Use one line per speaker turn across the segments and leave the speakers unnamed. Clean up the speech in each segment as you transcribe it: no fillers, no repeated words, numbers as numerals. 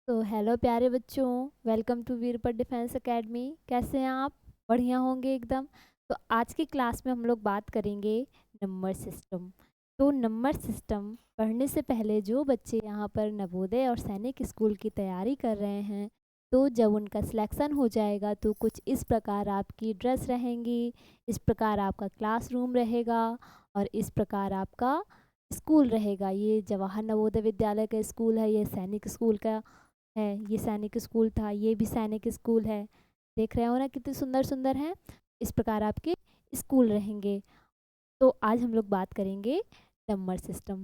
तो हेलो प्यारे बच्चों, वेलकम टू वीरपट डिफेंस एकेडमी। कैसे हैं आप? बढ़िया होंगे एकदम। तो आज की क्लास में हम लोग बात करेंगे नंबर सिस्टम। तो नंबर सिस्टम पढ़ने से पहले जो बच्चे यहाँ पर नवोदय और सैनिक स्कूल की तैयारी कर रहे हैं, तो जब उनका सिलेक्शन हो जाएगा तो कुछ इस प्रकार आपकी ड्रेस रहेंगी, इस प्रकार आपका क्लासरूम रहेगा और इस प्रकार आपका स्कूल रहेगा। ये जवाहर नवोदय विद्यालय का स्कूल है, ये सैनिक स्कूल का है, ये सैनिक स्कूल था, ये भी सैनिक स्कूल है। देख रहे हो ना कितने सुंदर सुंदर हैं। इस प्रकार आपके स्कूल रहेंगे। तो आज हम लोग बात करेंगे नंबर सिस्टम।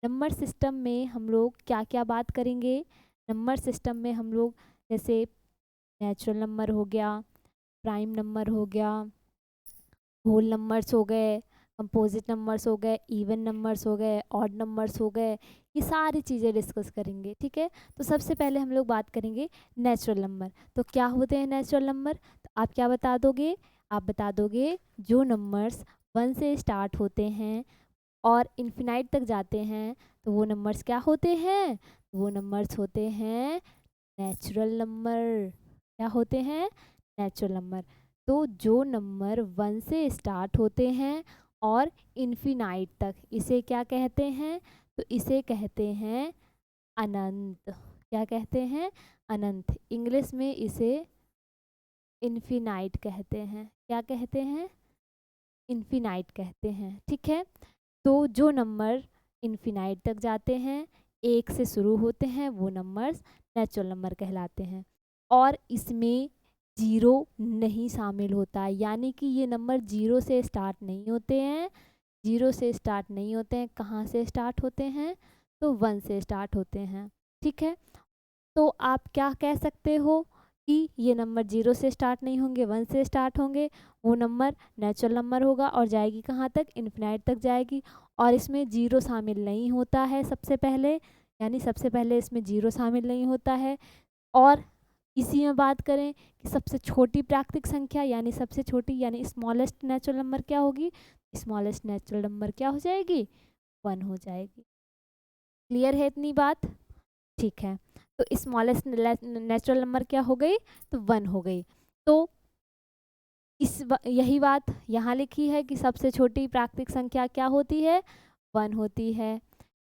नंबर सिस्टम में हम लोग क्या क्या बात करेंगे? नंबर सिस्टम में हम लोग जैसे नेचुरल नंबर हो गया, प्राइम नंबर हो गया, होल नंबर्स हो गए, कंपोजिट नंबर्स हो गए, इवन नंबर्स हो गए, ऑड नंबर्स हो गए, ये सारी चीज़ें डिस्कस करेंगे। ठीक है, तो सबसे पहले हम लोग बात करेंगे नेचुरल नंबर। तो क्या होते हैं नेचुरल नंबर? तो आप क्या बता दोगे? आप बता दोगे जो नंबर्स 1 से स्टार्ट होते हैं और इन्फिनाइट तक जाते हैं, तो वो नंबर्स क्या होते हैं? वो नंबर्स होते हैं नेचुरल नंबर। क्या होते हैं? Natural number. तो जो नंबर 1 से स्टार्ट होते हैं और इन्फिनाइट तक, इसे क्या कहते हैं? तो इसे कहते हैं अनंत। क्या कहते हैं? अनंत। इंग्लिश में इसे इन्फिनाइट कहते हैं। क्या कहते हैं? इन्फिनाइट कहते हैं। ठीक है, तो जो नंबर इन्फिनाइट तक जाते हैं, एक से शुरू होते हैं, वो नंबर्स नेचुरल नंबर कहलाते हैं। और इसमें जीरो नहीं शामिल होता है, यानी कि ये नंबर जीरो से स्टार्ट नहीं होते हैं। जीरो से स्टार्ट नहीं होते हैं, कहाँ से स्टार्ट होते हैं? तो 1 से स्टार्ट होते हैं। ठीक है, तो आप क्या कह सकते हो कि ये नंबर जीरो से स्टार्ट नहीं होंगे, 1 से स्टार्ट होंगे, वो नंबर नेचुरल नंबर होगा और जाएगी कहाँ तक? इन्फिनाइट तक जाएगी। और इसमें जीरो शामिल नहीं होता है सबसे पहले, यानी सबसे पहले इसमें जीरो शामिल नहीं होता है। और इसी में बात करें कि सबसे छोटी प्राकृतिक संख्या यानी सबसे छोटी यानी स्मॉलेस्ट नेचुरल नंबर क्या होगी? स्मॉलेस्ट नेचुरल नंबर क्या हो जाएगी? 1 हो जाएगी। क्लियर है इतनी बात? ठीक है, तो स्मॉलेस्ट नेचुरल नंबर क्या हो गई? तो 1 हो गई। तो यही बात यहाँ लिखी है कि सबसे छोटी प्राकृतिक संख्या क्या होती है? 1 होती है।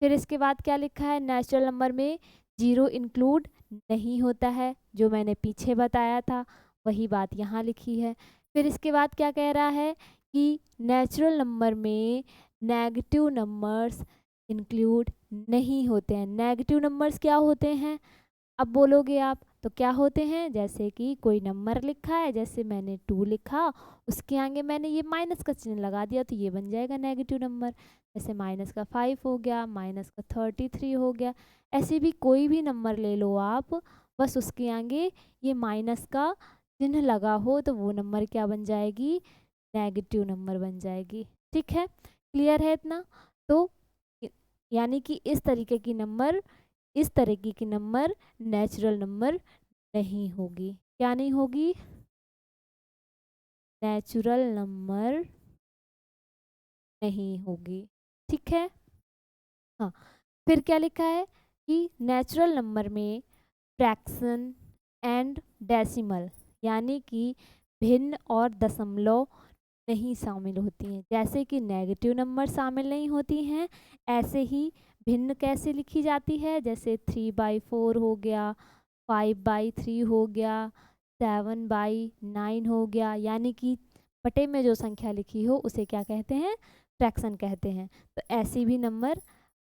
फिर इसके बाद क्या लिखा है? नेचुरल नंबर में जीरो इंक्लूड नहीं होता है, जो मैंने पीछे बताया था वही बात यहाँ लिखी है। फिर इसके बाद क्या कह रहा है कि नेचुरल नंबर में नेगेटिव नंबर्स इंक्लूड नहीं होते हैं। नेगेटिव नंबर्स क्या होते हैं? अब बोलोगे आप, तो क्या होते हैं? जैसे कि कोई नंबर लिखा है, जैसे मैंने 2 लिखा, उसके आगे मैंने ये माइनस का चिन्ह लगा दिया, तो ये बन जाएगा नेगेटिव नंबर। जैसे माइनस का 5 हो गया, माइनस का 33 हो गया। ऐसे भी कोई भी नंबर ले लो आप, बस उसके आगे ये माइनस का चिन्ह लगा हो, तो वो नंबर क्या बन जाएगी? नेगेटिव नंबर बन जाएगी। ठीक है, क्लियर है इतना? तो यानी कि इस तरीके की नंबर नेचुरल नंबर नहीं होगी। क्या नहीं होगी? नेचुरल नंबर नहीं होगी। ठीक है, हाँ। फिर क्या लिखा है कि नेचुरल नंबर में फ्रैक्शन एंड डेसिमल यानी कि भिन्न और दशमलव नहीं शामिल होती हैं। जैसे कि नेगेटिव नंबर शामिल नहीं होती हैं, ऐसे ही भिन्न कैसे लिखी जाती है? जैसे 3/4 हो गया, 5/3 हो गया, 7/9 हो गया, यानी कि बटे में जो संख्या लिखी हो उसे क्या कहते हैं? फ्रैक्शन कहते हैं। तो ऐसी भी नंबर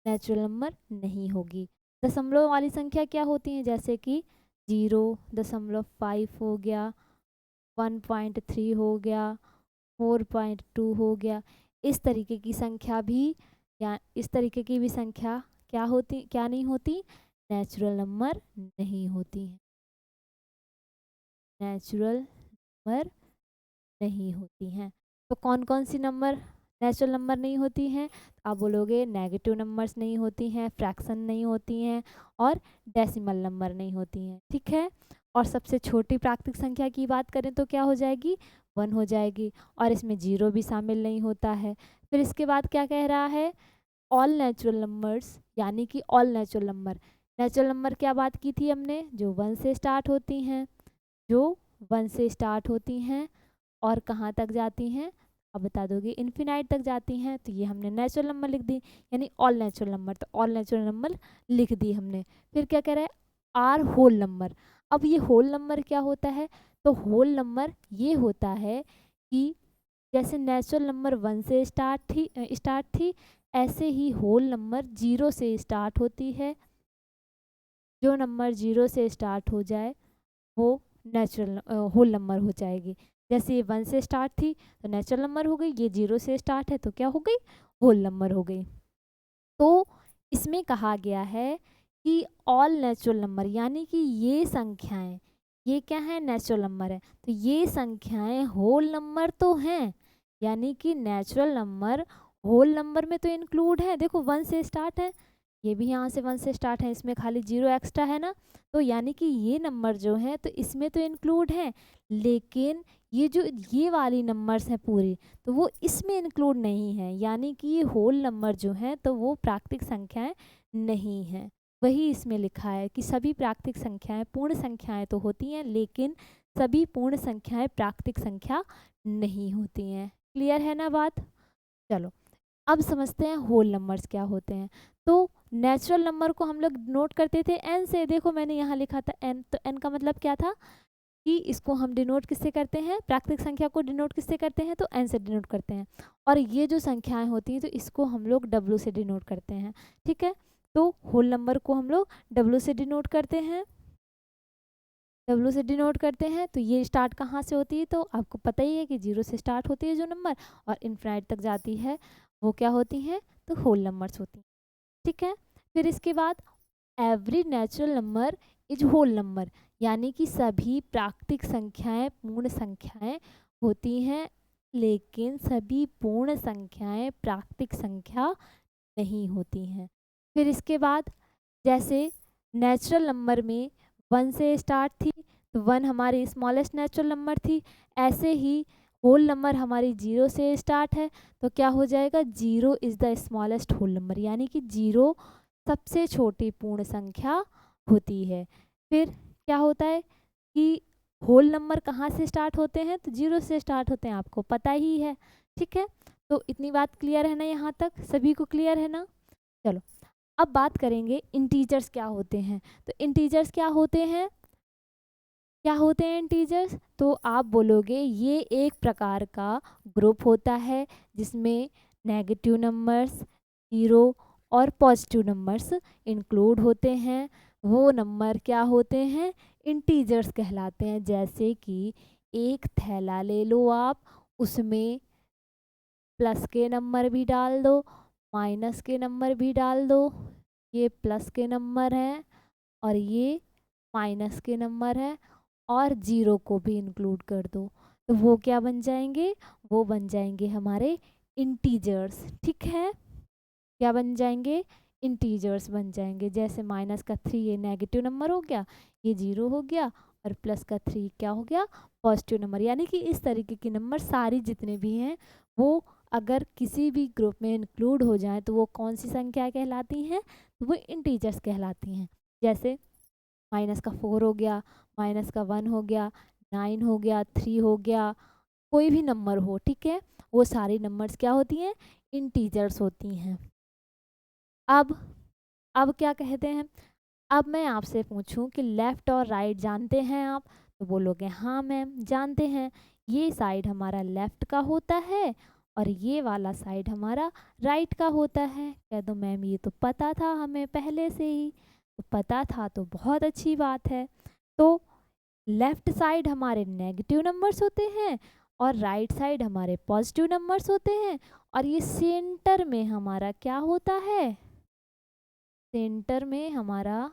नेचुरल नंबर नहीं होगी। दशमलव वाली संख्या क्या होती हैं? जैसे कि 0.5 हो गया, 1.3 हो गया, 4.2 हो गया। इस तरीके की संख्या भी या इस तरीके की भी संख्या क्या नहीं होती? नेचुरल नंबर नहीं होती हैं। नेचुरल नंबर नहीं होती हैं। तो कौन कौन सी नंबर नेचुरल नंबर नहीं होती हैं? आप बोलोगे नेगेटिव नंबर्स नहीं होती हैं, फ्रैक्शन नहीं होती हैं और डेसिमल नंबर नहीं होती हैं। ठीक है, और सबसे छोटी प्राकृतिक संख्या की बात करें तो क्या हो जाएगी? 1 हो जाएगी और इसमें जीरो भी शामिल नहीं होता है। फिर इसके बाद क्या कह रहा है? ऑल नेचुरल नंबर्स यानी कि all natural number. Natural number क्या बात की थी हमने, जो 1 से स्टार्ट होती हैं, जो 1 से स्टार्ट होती हैं और कहाँ तक जाती हैं, अब बता दोगे, इन्फिनाइट तक जाती हैं। तो ये हमने नेचुरल नंबर लिख दी, यानी ऑल नेचुरल नंबर, तो ऑल नेचुरल नंबर लिख दी हमने। फिर क्या कह रहा है, आर होल नंबर। अब ये होल नंबर क्या होता है, तो होल नंबर ये होता है कि जैसे नेचुरल नंबर 1 से स्टार्ट थी, ऐसे ही होल नंबर 0 से स्टार्ट होती है। जो नंबर 0 से स्टार्ट हो जाए वो नेचुरल होल नंबर हो जाएगी। जैसे ये 1 से स्टार्ट थी तो नेचुरल नंबर हो गई, ये 0 से स्टार्ट है तो क्या हो गई, होल नंबर हो गई। तो इसमें कहा गया है कि ऑल नेचुरल नंबर, यानी कि ये संख्याएं, ये क्या है, नेचुरल नंबर है, तो ये संख्याएं होल नंबर तो हैं, यानी कि नेचुरल नंबर होल नंबर में तो इंक्लूड है। देखो 1 से स्टार्ट है, ये भी यहाँ से 1 से स्टार्ट है, इसमें खाली 0 एक्स्ट्रा है ना, तो यानी कि ये नंबर जो है तो इसमें तो इंक्लूड है, लेकिन ये जो ये वाली नंबर्स हैं पूरी, तो वो इसमें इंक्लूड नहीं है, यानी कि ये होल नंबर जो हैं तो वो प्राकृतिक संख्याएं नहीं हैं। वही इसमें लिखा है कि सभी प्राकृतिक संख्याएं पूर्ण संख्याएं तो होती हैं, लेकिन सभी पूर्ण संख्याएं प्राकृतिक संख्या नहीं होती हैं। क्लियर है ना बात? चलो अब समझते हैं होल नंबर्स क्या होते हैं। तो नेचुरल नंबर को हम लोग नोट करते थे एन से। देखो मैंने यहाँ लिखा था एन, तो एन का मतलब क्या था कि इसको हम डिनोट किससे करते हैं, प्राकृतिक संख्या को डिनोट किससे करते हैं, तो एन से डिनोट करते हैं। और ये जो संख्याएं होती हैं तो इसको हम लोग डब्ल्यू से डिनोट करते हैं। ठीक है, तो होल नंबर को हम लोग डब्ल्यू से डिनोट करते हैं, डब्ल्यू से डिनोट करते हैं। तो ये स्टार्ट कहाँ से होती है, तो आपको पता ही है कि 0 से स्टार्ट होती है जो नंबर और इनफिनाइट तक जाती है, वो क्या होती हैं, तो होल नंबर्स होती हैं। ठीक है, फिर इसके बाद every natural number is whole number, यानी कि सभी प्राकृतिक संख्याएं पूर्ण संख्याएं होती हैं, लेकिन सभी पूर्ण संख्याएं प्राकृतिक संख्या नहीं होती हैं। फिर इसके बाद जैसे नेचुरल नंबर में 1 से स्टार्ट थी, तो 1 हमारी स्मॉलेस्ट नेचुरल नंबर थी, ऐसे ही होल नंबर हमारी 0 से स्टार्ट है, तो क्या हो जाएगा, 0 is the smallest whole number, यानी कि 0 सबसे छोटी पूर्ण संख्या होती है। फिर क्या होता है कि होल नंबर कहाँ से स्टार्ट होते हैं, तो 0 से स्टार्ट होते हैं, आपको पता ही है। ठीक है, तो इतनी बात क्लियर है ना, यहाँ तक सभी को क्लियर है ना। चलो अब बात करेंगे इंटीजर्स क्या होते हैं। तो इंटीजर्स क्या होते हैं, क्या होते हैं इंटीजर्स, तो आप बोलोगे ये एक प्रकार का ग्रुप होता है जिसमें नेगेटिव नंबर्स, ज़ीरो और पॉजिटिव नंबर्स इंक्लूड होते हैं। वो नंबर क्या होते हैं, इंटीजर्स कहलाते हैं। जैसे कि एक थैला ले लो आप, उसमें प्लस के नंबर भी डाल दो, माइनस के नंबर भी डाल दो, ये प्लस के नंबर हैं और ये माइनस के नंबर हैं, और ज़ीरो को भी इंक्लूड कर दो, तो वो क्या बन जाएंगे, वो बन जाएंगे हमारे इंटीजर्स। ठीक है, क्या बन जाएंगे, इंटीजर्स बन जाएंगे। जैसे माइनस का 3 ये नेगेटिव नंबर हो गया, ये 0 हो गया, और प्लस का 3 क्या हो गया, पॉजिटिव नंबर। यानी कि इस तरीके के नंबर सारी जितने भी हैं वो अगर किसी भी ग्रुप में इंक्लूड हो जाए तो वो कौन सी संख्या कहलाती हैं, तो वो इंटीजर्स कहलाती हैं। जैसे माइनस का 4 हो गया, माइनस का 1 हो गया, 9 हो गया, 3 हो गया, कोई भी नंबर हो, ठीक है, वो सारी नंबर्स क्या होती हैं, इंटीजर्स होती हैं। अब क्या कहते हैं, अब मैं आपसे पूछूं कि लेफ़्ट और राइट जानते हैं आप, तो बोलोगे हाँ मैम जानते हैं। ये साइड हमारा लेफ़्ट का होता है और ये वाला साइड हमारा राइट का होता है। कह दो मैम ये तो पता था हमें पहले से ही, तो पता था तो बहुत अच्छी बात है। तो लेफ़्ट साइड हमारे नेगेटिव नंबर्स होते हैं और राइट साइड हमारे पॉजिटिव नंबर्स होते हैं, और ये सेंटर में हमारा क्या होता है, सेंटर में हमारा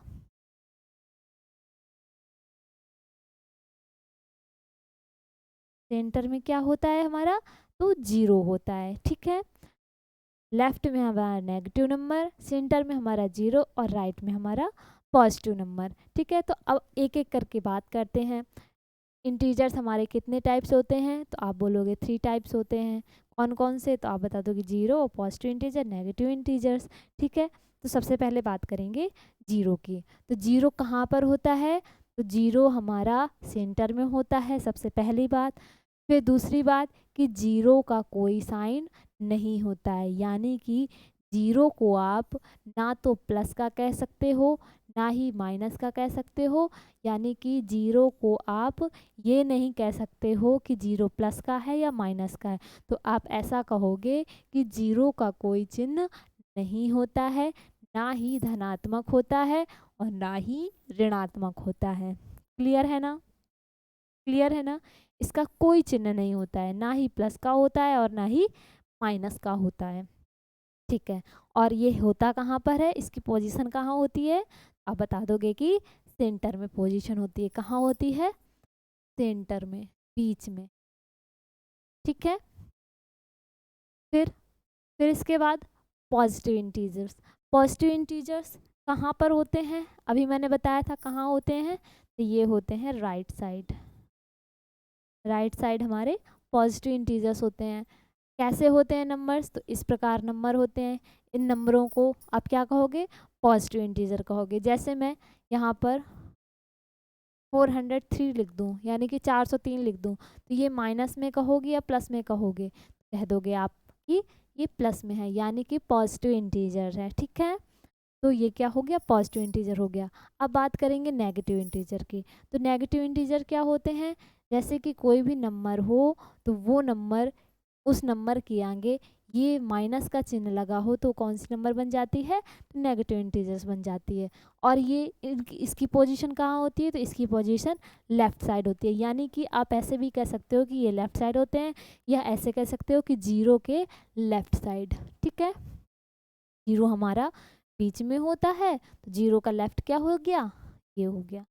सेंटर में क्या होता है हमारा, तो 0 होता है। ठीक है, लेफ्ट में हमारा नेगेटिव नंबर, सेंटर में हमारा 0 और राइट में हमारा पॉजिटिव नंबर। ठीक है, तो अब एक एक करके बात करते हैं। इंटीजर्स हमारे कितने टाइप्स होते हैं, तो आप बोलोगे 3 टाइप्स होते हैं। कौन कौन से, तो आप बता दोगे 0, पॉजिटिव इंटीजर, नेगेटिव इंटीजर्स। ठीक है, तो सबसे पहले बात करेंगे जीरो की। तो जीरो कहाँ पर होता है? तो जीरो हमारा सेंटर में होता है, सबसे पहली बात। फिर दूसरी बात कि जीरो का कोई साइन नहीं होता है, यानी कि जीरो को आप ना तो प्लस का कह सकते हो ना ही माइनस का कह सकते हो, यानी कि जीरो को आप ये नहीं कह सकते हो कि जीरो प्लस का है या माइनस का है। तो आप ऐसा कहोगे कि जीरो का कोई चिन्ह नहीं होता है, ना ही धनात्मक होता है और ना ही ऋणात्मक होता है। क्लियर है ना? क्लियर है ना? इसका कोई चिन्ह नहीं होता है, ना ही प्लस का होता है और ना ही माइनस का होता है। ठीक है, और ये होता कहाँ पर है, इसकी पोजीशन कहाँ होती है? आप बता दोगे कि सेंटर में पोजीशन होती है। कहाँ होती है? सेंटर में, बीच में। ठीक है, फिर इसके बाद पॉजिटिव इंटीजर्स। पॉजिटिव इंटीजर्स कहाँ पर होते हैं? अभी मैंने बताया था कहाँ होते हैं, तो ये होते हैं राइट साइड। राइट साइड हमारे पॉजिटिव इंटीजर्स होते हैं। कैसे होते हैं नंबर्स? तो इस प्रकार नंबर होते हैं। इन नंबरों को आप क्या कहोगे? पॉजिटिव इंटीजर कहोगे। जैसे मैं यहाँ पर 403 लिख दूँ, यानी कि 403 लिख दूँ, तो ये माइनस में कहोगे या प्लस में कहोगे? कह दोगे आप कि ये प्लस में है, यानी कि पॉजिटिव इंटीजर है। ठीक है, तो ये क्या हो गया? पॉजिटिव इंटीजर हो गया। अब बात करेंगे नेगेटिव इंटीजर की। तो नेगेटिव इंटीजर क्या होते हैं? जैसे कि कोई भी नंबर हो तो वो नंबर, उस नंबर के आगे ये माइनस का चिन्ह लगा हो तो कौन सी नंबर बन जाती है? तो नेगेटिव इंटीजर्स बन जाती है। और ये इसकी पोजीशन कहाँ होती है? तो इसकी पोजीशन लेफ्ट साइड होती है, यानी कि आप ऐसे भी कह सकते हो कि ये लेफ्ट साइड होते हैं, या ऐसे कह सकते हो कि जीरो के लेफ्ट साइड। ठीक है, जीरो हमारा बीच में होता है, तो जीरो का लेफ्ट क्या हो गया? ये हो गया।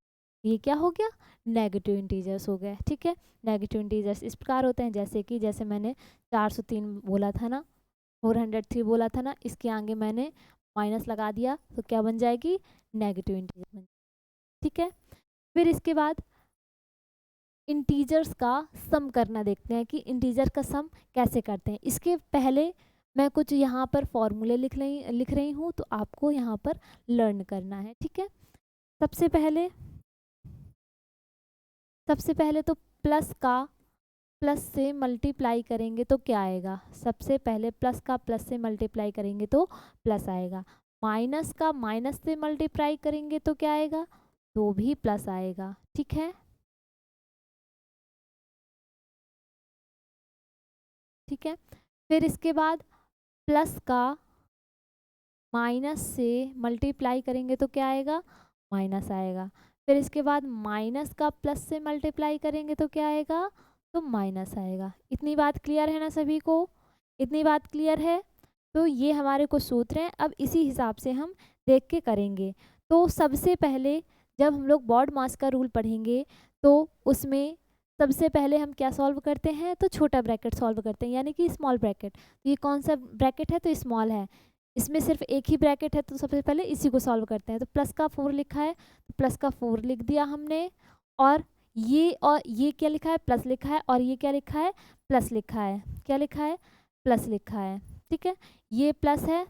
ये क्या हो गया? नेगेटिव इंटीजर्स हो गए। ठीक है, नेगेटिव इंटीजर्स इस प्रकार होते हैं, जैसे मैंने 403 बोला था ना, 403 बोला था ना, इसके आगे मैंने माइनस लगा दिया तो क्या बन जाएगी? नेगेटिव इंटीजर बन। ठीक है, फिर इसके बाद इंटीजर्स का सम करना देखते हैं कि इंटीजर का सम कैसे करते हैं। इसके पहले मैं कुछ यहाँ पर फॉर्मूले लिख रही हूँ, तो आपको यहाँ पर लर्न करना है। ठीक है, सबसे पहले तो प्लस से मल्टीप्लाई करेंगे तो क्या आएगा? सबसे पहले प्लस का प्लस से मल्टीप्लाई करेंगे तो प्लस आएगा। माइनस का माइनस से मल्टीप्लाई करेंगे तो क्या आएगा? तो भी प्लस आएगा। ठीक है, ठीक है, फिर इसके बाद प्लस का माइनस से मल्टीप्लाई करेंगे तो क्या आएगा? माइनस आएगा। फिर इसके बाद माइनस का प्लस से मल्टीप्लाई करेंगे तो क्या आएगा? तो माइनस आएगा। इतनी बात क्लियर है ना सभी को? इतनी बात क्लियर है? तो ये हमारे कुछ सूत्र हैं, अब इसी हिसाब से हम देख के करेंगे। तो सबसे पहले जब हम लोग बॉड मास का रूल पढ़ेंगे तो उसमें सबसे पहले हम क्या सॉल्व करते हैं? तो छोटा ब्रैकेट सॉल्व करते हैं, यानी कि स्मॉल ब्रैकेट। तो ये कौन सा ब्रैकेट है? तो स्मॉल है। इसमें सिर्फ एक ही ब्रैकेट है, तो सबसे पहले इसी को सॉल्व करते हैं। तो प्लस का 4 लिखा है, तो प्लस का 4 लिख दिया हमने। और ये क्या लिखा है? प्लस लिखा है। और ये क्या लिखा है? प्लस लिखा है। क्या लिखा है? प्लस लिखा है। ठीक है, ये प्लस है,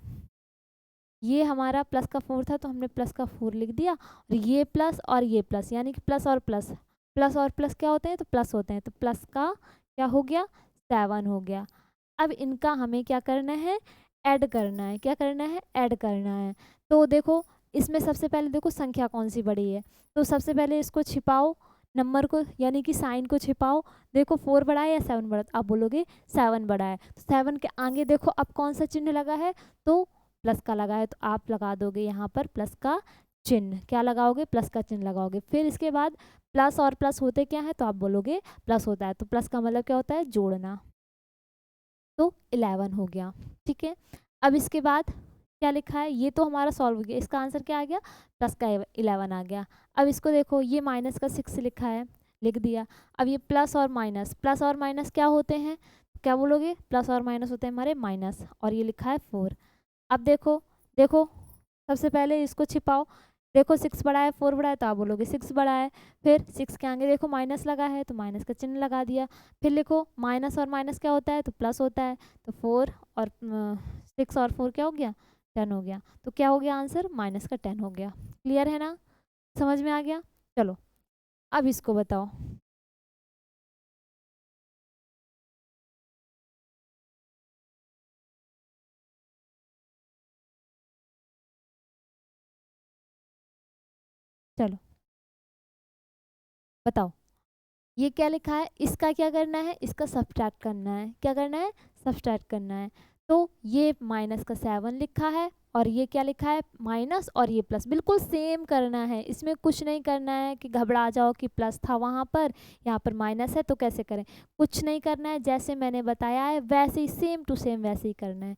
ये हमारा प्लस का 4 था तो हमने प्लस का 4 लिख दिया। और ये प्लस, यानी कि प्लस और प्लस, प्लस और प्लस क्या होते हैं? तो प्लस होते हैं। तो प्लस का क्या हो गया? 7 हो गया। अब इनका हमें क्या करना है? ऐड करना है। क्या करना है? ऐड करना है। तो देखो इसमें सबसे पहले देखो संख्या कौन सी बड़ी है, तो सबसे पहले इसको छिपाओ, नंबर को यानी कि साइन को छिपाओ। देखो 4 बड़ा है या 7 बड़ा है? आप बोलोगे 7 बड़ा है। तो 7 के आगे देखो अब कौन सा चिन्ह लगा है? तो प्लस का लगा है, तो आप लगा दोगे यहाँ पर प्लस का चिन्ह। क्या लगाओगे? प्लस का चिन्ह लगाओगे। फिर इसके बाद प्लस और प्लस होते क्या है? तो आप बोलोगे प्लस होता है। तो प्लस का मतलब क्या होता है? जोड़ना। तो 11 हो गया। ठीक है, अब इसके बाद क्या लिखा है? ये तो हमारा सॉल्व हो गया। इसका आंसर क्या आ गया? प्लस का 11 आ गया। अब इसको देखो, ये माइनस का 6 लिखा है, लिख दिया। अब ये प्लस और माइनस क्या होते हैं? क्या बोलोगे? प्लस और माइनस होते हैं हमारे माइनस। और ये लिखा है 4। अब देखो देखो सबसे पहले इसको छिपाओ। देखो 6 बड़ा है 4 बड़ा है, तो आप बोलोगे 6 बड़ा है। फिर 6 के आगे देखो माइनस लगा है, तो माइनस का चिन्ह लगा दिया। फिर लिखो माइनस और माइनस क्या होता है? तो प्लस होता है। तो 4 और 6 और 4 क्या हो गया? 10 हो गया। तो क्या हो गया आंसर, माइनस का 10 हो गया। क्लियर है ना, समझ में आ गया। चलो अब इसको बताओ। चलो बताओ, ये क्या लिखा है, इसका क्या करना है, इसका सब्ट्रैक्ट करना है। क्या करना है, सब्ट्रैक्ट करना है। तो ये माइनस का 7 लिखा है और ये क्या लिखा है, माइनस और ये प्लस। बिल्कुल सेम करना है, इसमें कुछ नहीं करना है कि घबरा जाओ कि प्लस था वहाँ पर, यहाँ पर माइनस है तो कैसे करें। कुछ नहीं करना है, जैसे मैंने बताया है वैसे ही सेम टू सेम वैसे ही करना है।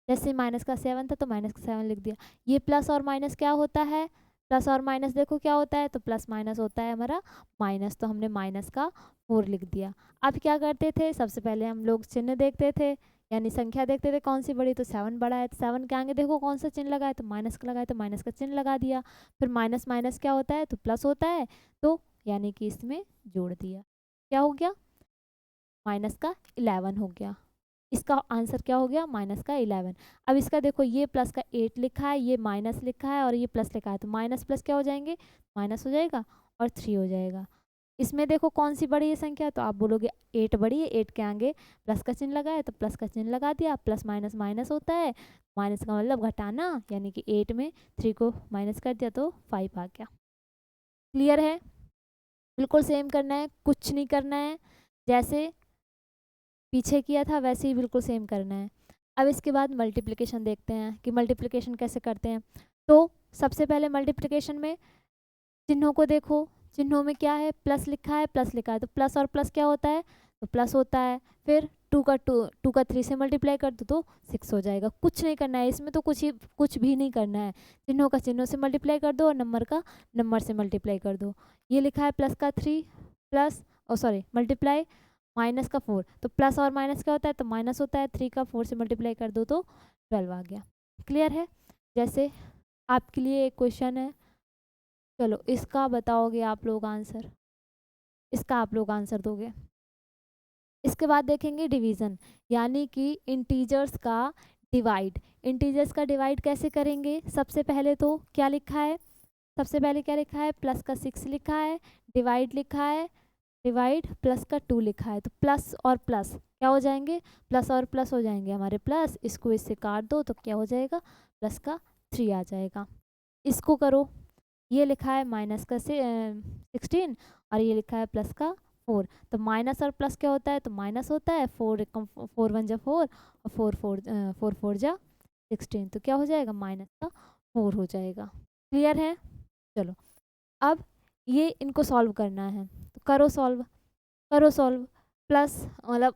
जैसे माइनस का 7 था तो माइनस का 7 लिख दिया। ये प्लस और माइनस क्या होता है, प्लस और माइनस देखो क्या होता है, तो प्लस माइनस होता है हमारा माइनस, तो हमने माइनस का 4 लिख दिया। अब क्या करते थे, सबसे पहले हम लोग चिन्ह देखते थे, यानी संख्या देखते थे कौन सी बड़ी, तो 7 बड़ा है, तो 7 के आगे देखो कौन सा चिन्ह लगा है, तो माइनस का लगा है, तो माइनस का चिन्ह लगा दिया। फिर माइनस माइनस क्या होता है, तो प्लस होता है, तो यानी कि इसमें जोड़ दिया। क्या हो गया, माइनस का 11 हो गया। इसका आंसर क्या हो गया, माइनस का 11। अब इसका देखो, ये प्लस का 8 लिखा है, ये माइनस लिखा है और ये प्लस लिखा है, तो माइनस प्लस क्या हो जाएंगे, माइनस हो जाएगा और 3 हो जाएगा। इसमें देखो कौन सी बड़ी है संख्या, तो आप बोलोगे 8 बड़ी है, 8 के आगे प्लस का चिन्ह लगा है तो प्लस का चिन्ह लगा दिया। प्लस माइनस माइनस होता है, माइनस का मतलब घटाना, यानी कि 8 में 3 को माइनस कर दिया तो 5 आ गया। क्लियर है, बिल्कुल सेम करना है, कुछ नहीं करना है, जैसे पीछे किया था वैसे ही बिल्कुल सेम करना है। अब इसके बाद मल्टीप्लिकेशन देखते हैं कि मल्टीप्लिकेशन कैसे करते हैं। तो सबसे पहले मल्टीप्लिकेशन में चिन्हों को देखो, चिन्हों में क्या है, प्लस लिखा है, प्लस लिखा है, तो प्लस और प्लस क्या होता है, तो प्लस होता है। फिर टू का 3 से मल्टीप्लाई कर दो तो 6 हो जाएगा। कुछ नहीं करना है इसमें, तो कुछ भी नहीं करना है। चिन्हों का चिन्हों से मल्टीप्लाई कर दो और नंबर का नंबर से मल्टीप्लाई कर दो। ये लिखा है प्लस का 3 प्लस सॉरी मल्टीप्लाई माइनस का 4, तो प्लस और माइनस क्या होता है, तो माइनस होता है। 3 का 4 से मल्टीप्लाई कर दो तो 12 आ गया। क्लियर है, जैसे आपके लिए एक क्वेश्चन है, चलो इसका बताओगे आप लोग आंसर, इसका आप लोग आंसर दोगे। इसके बाद देखेंगे डिवीजन, यानी कि इंटीजर्स का डिवाइड। इंटीजर्स का डिवाइड कैसे करेंगे, सबसे पहले तो क्या लिखा है, सबसे पहले क्या लिखा है, प्लस का 6 लिखा है, डिवाइड लिखा है, डिवाइड प्लस का 2 लिखा है, तो प्लस और प्लस क्या हो जाएंगे, प्लस और प्लस हो जाएंगे हमारे प्लस, इसको इससे काट दो तो क्या हो जाएगा, प्लस का 3 आ जाएगा। इसको करो, ये लिखा है माइनस का 16 और ये लिखा है प्लस का 4, तो माइनस और प्लस क्या होता है, तो माइनस होता है, 4 1 जा 4 और 4 4 जा 16, तो क्या हो जाएगा, माइनस का 4 हो जाएगा। क्लियर है, चलो अब ये इनको सॉल्व करना है, तो करो सॉल्व, करो सॉल्व। प्लस मतलब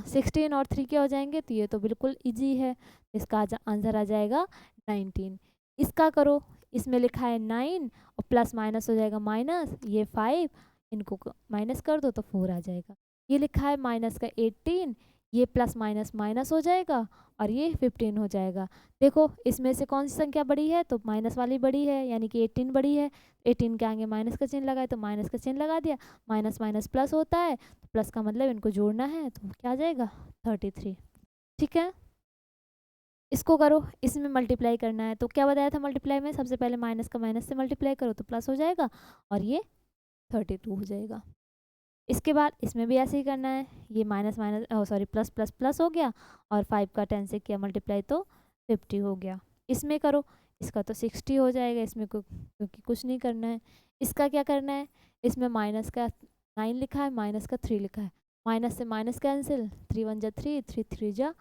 16 और 3 क्या हो जाएंगे, तो ये तो बिल्कुल इजी है, इसका आंसर आ जाएगा 19। इसका करो, इसमें लिखा है 9 और प्लस माइनस हो जाएगा माइनस, ये 5, इनको माइनस कर दो तो 4 आ जाएगा। ये लिखा है माइनस का 18, ये प्लस माइनस माइनस हो जाएगा और ये 15 हो जाएगा। देखो इसमें से कौन सी संख्या बड़ी है, तो माइनस वाली बड़ी है, यानी कि 18 बड़ी है। 18 के आगे माइनस का चिन्ह लगाए तो माइनस का चिन्ह लगा दिया, माइनस माइनस प्लस होता है, तो प्लस का मतलब इनको जोड़ना है, तो क्या आ जाएगा 33। ठीक है, इसको करो, इसमें मल्टीप्लाई करना है, तो क्या बताया था मल्टीप्लाई में, सबसे पहले माइनस का माइनस से मल्टीप्लाई करो तो प्लस हो जाएगा और ये 32 हो जाएगा। इसके बाद इसमें भी ऐसे ही करना है, ये minus minus sorry plus plus plus हो गया और 5 का 10 से किया मल्टीप्लाई तो 50 हो गया। इसमें करो, इसका तो 60 हो जाएगा, इसमें क्योंकि कुछ नहीं करना है। इसका क्या करना है, इसमें माइनस का 9 लिखा है, माइनस का 3 लिखा है, माइनस से माइनस कैंसिल, 3 1 जा 3, 3 3 जा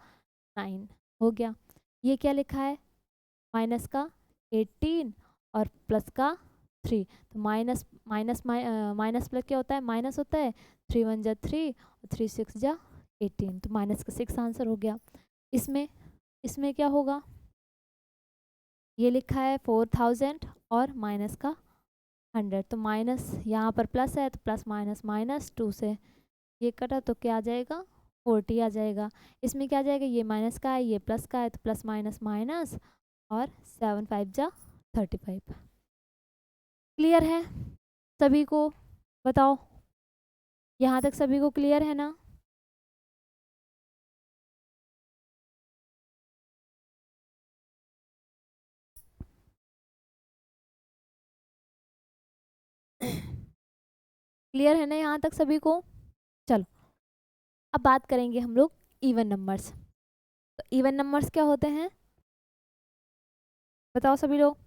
9 हो गया। ये क्या लिखा है, माइनस का 18 और प्लस का 3, तो माइनस माइनस माइनस प्लस क्या होता है, माइनस होता है, 3 1 जा 3 और 3 6 जा 18, तो माइनस का 6 आंसर हो गया। इसमें इसमें क्या होगा, ये लिखा है 4000 और माइनस का 100, तो माइनस यहाँ पर प्लस है तो प्लस माइनस माइनस 2 से ये कटा तो क्या आ जाएगा 40 आ जाएगा। इसमें क्या आ जाएगा, ये माइनस का है ये प्लस का है, तो प्लस माइनस माइनस और 7 5 जा 35। क्लियर है सभी को, बताओ यहाँ तक सभी को क्लियर है ना। क्लियर है ना यहाँ तक सभी को? चलो अब बात करेंगे हम लोग इवन नंबर्स। तो इवन नंबर्स क्या होते हैं बताओ सभी लोग,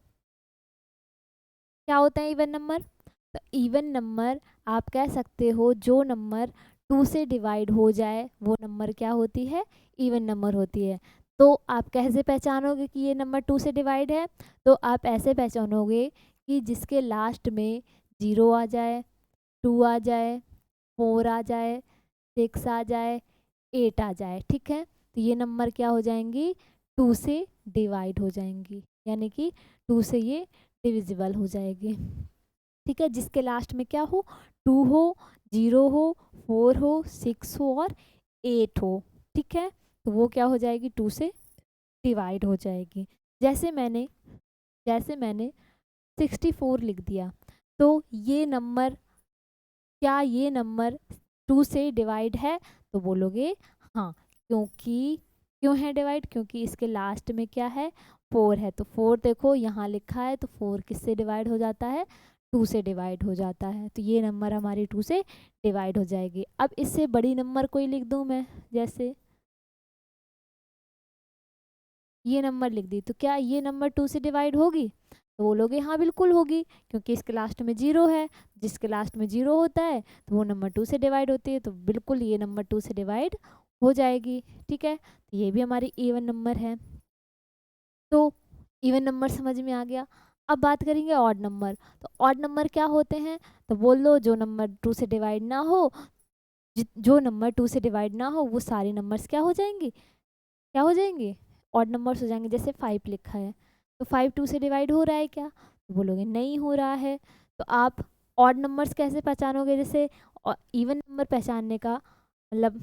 क्या होते हैं इवन नंबर? तो इवन नंबर आप कह सकते हो जो नंबर 2 से डिवाइड हो जाए वो नंबर क्या होती है? इवन नंबर होती है। तो आप कैसे पहचानोगे कि ये नंबर 2 से डिवाइड है? तो आप ऐसे पहचानोगे कि जिसके लास्ट में 0 आ जाए, 2 आ जाए, 4 आ जाए, 6 आ जाए, 8 आ जाए, ठीक है? तो ये नंबर क्या हो जाएंगी? 2 से डिवाइड हो जाएंगी, यानी कि 2 से ये डिविजिबल हो जाएगी, ठीक है? जिसके लास्ट में क्या हो? 2 हो, 0 हो, 4 हो, 6 हो और 8 हो, ठीक है? तो वो क्या हो जाएगी? 2 से डिवाइड हो जाएगी। जैसे मैंने 64 लिख दिया, तो ये नंबर, क्या ये नंबर 2 से डिवाइड है? तो बोलोगे हाँ, क्योंकि क्यों है डिवाइड? क्योंकि इसके लास्ट में क्या है? 4 है। तो 4 देखो यहाँ लिखा है, तो 4 किससे डिवाइड हो जाता है? 2 से डिवाइड हो जाता है। तो ये नंबर हमारी 2 से डिवाइड हो जाएगी। अब इससे बड़ी नंबर कोई लिख दूँ मैं, जैसे ये नंबर लिख दी, तो क्या ये नंबर 2 से डिवाइड होगी? तो बोलोगे हाँ बिल्कुल होगी, क्योंकि इसके लास्ट में 0 है। जिसके लास्ट में 0 होता है तो वो नंबर 2 से डिवाइड होती है, तो बिल्कुल ये नंबर 2 से डिवाइड हो जाएगी, ठीक है? तो ये भी हमारी इवन नंबर है। तो इवन नंबर समझ में आ गया। अब बात करेंगे ऑड नंबर। तो ऑड नंबर क्या होते हैं? तो बोल दो जो नंबर 2 से डिवाइड ना हो, जो नंबर 2 से डिवाइड ना हो वो सारे नंबर्स क्या हो जाएंगे? क्या हो जाएंगे? ऑड नंबर्स हो जाएंगे। जैसे 5 लिखा है, तो 5 2 से डिवाइड हो रहा है क्या? तो बोलोगे नहीं हो रहा है। तो आप ऑड नंबर्स कैसे पहचानोगे? जैसे इवन नंबर पहचानने का मतलब,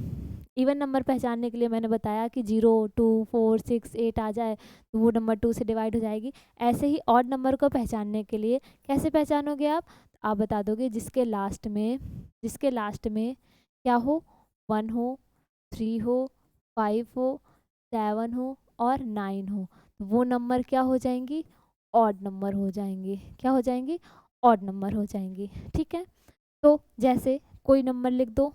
इवन नंबर पहचानने के लिए मैंने बताया कि 0 2 4 6 8 आ जाए तो वो नंबर 2 से डिवाइड हो जाएगी। ऐसे ही ऑड नंबर को पहचानने के लिए कैसे पहचानोगे आप बता दोगे जिसके लास्ट में क्या हो? 1 हो, 3 हो, 5 हो, 7 हो और 9 हो, तो वो नंबर क्या हो जाएंगी? ऑड नंबर हो जाएंगे। क्या हो जाएंगी? ऑड नंबर हो जाएंगी, ठीक है? तो जैसे कोई नंबर लिख दो,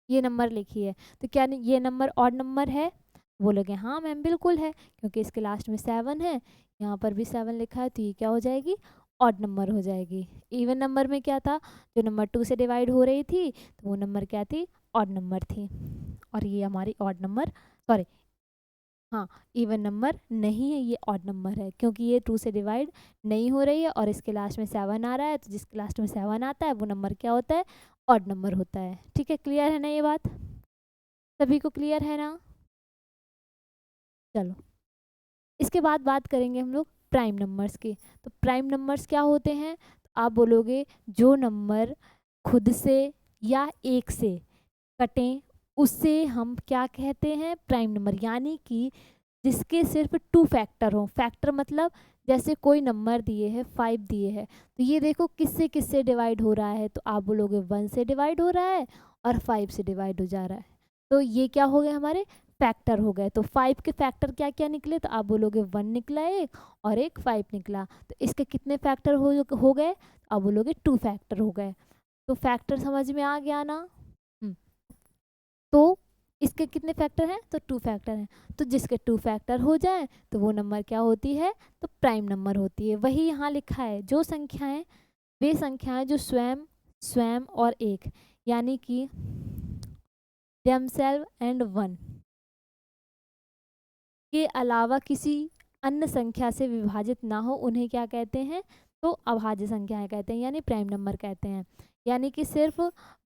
ये नंबर लिखिए, तो क्या ये नंबर ऑड नंबर है? बोलोगे हाँ मैम बिल्कुल है, क्योंकि इसके लास्ट में 7 है, यहाँ पर भी 7 लिखा है, तो ये क्या हो जाएगी? ऑड नंबर हो जाएगी। इवन नंबर में क्या था? जो नंबर 2 से डिवाइड हो रही थी तो वो नंबर क्या थी? ऑड नंबर थी। और ये हमारी ऑड नंबर, सॉरी, हाँ, इवन नंबर नहीं है, ये ऑड नंबर है, क्योंकि ये 2 से डिवाइड नहीं हो रही है और इसके लास्ट में 7 आ रहा है, तो जिसके लास्ट में 7 आता है वो नंबर क्या होता है? ऑड नंबर होता है, ठीक है? क्लियर है ना ये बात? सभी को क्लियर है ना? चलो इसके बाद बात करेंगे हम लोग प्राइम नंबर्स की। तो प्राइम नंबर्स क्या होते हैं? तो आप बोलोगे जो नंबर खुद से या एक से कटें उससे हम क्या कहते हैं? Prime number. यानी कि जिसके सिर्फ 2 फैक्टर हो। फैक्टर मतलब जैसे कोई नंबर दिए है, 5 दिए है, तो ये देखो किससे किससे डिवाइड हो रहा है? तो आप बोलोगे 1 से डिवाइड हो रहा है और 5 से डिवाइड हो जा रहा है, तो ये क्या हो गए? हमारे फैक्टर हो गए। तो 5 के फैक्टर क्या क्या निकले? तो आप बोलोगे 1 निकला एक और एक 5 निकला, तो इसके कितने फैक्टर हो गए? आप बोलोगे 2 फैक्टर हो गए। तो फैक्टर समझ में आ गया ना? तो इसके कितने फैक्टर हैं? तो 2 फैक्टर हैं। तो जिसके 2 फैक्टर हो जाए तो वो नंबर क्या होती है? तो प्राइम नंबर होती है। वही यहाँ लिखा है, जो संख्याएं, वे संख्याएं जो स्वयं स्वयं और एक, यानी कि themselves एंड 1 के अलावा किसी अन्य संख्या से विभाजित ना हो, उन्हें क्या कहते हैं? तो अभाज्य संख्याएं कहते हैं, यानी प्राइम नंबर कहते हैं। यानी कि सिर्फ